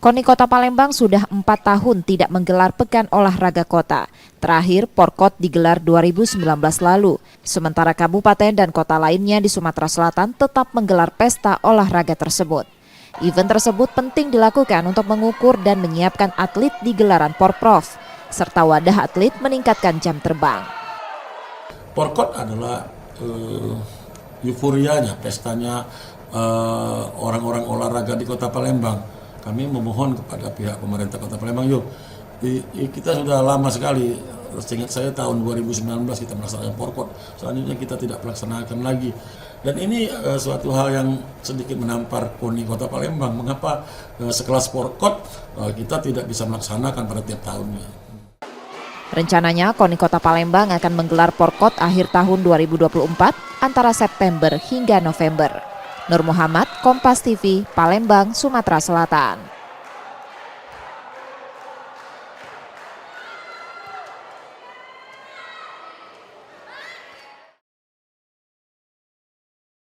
KONI Kota Palembang sudah 4 tahun tidak menggelar Pekan Olahraga Kota. Terakhir, Porkot digelar 2019 lalu. Sementara kabupaten dan kota lainnya di Sumatera Selatan tetap menggelar pesta olahraga tersebut. Event tersebut penting dilakukan untuk mengukur dan menyiapkan atlet di gelaran Porprov, serta wadah atlet meningkatkan jam terbang. Porkot adalah euforianya, pestanya orang-orang olahraga di Kota Palembang. Kami memohon kepada pihak pemerintah Kota Palembang, kita sudah lama sekali, seingat saya tahun 2019 kita melaksanakan Porkot, selanjutnya kita tidak melaksanakan lagi. Dan ini suatu hal yang sedikit menampar KONI Kota Palembang, mengapa sekelas Porkot kita tidak bisa melaksanakan pada tiap tahunnya. Rencananya KONI Kota Palembang akan menggelar Porkot akhir tahun 2024 antara September hingga November. Nur Muhammad, Kompas TV, Palembang, Sumatera Selatan.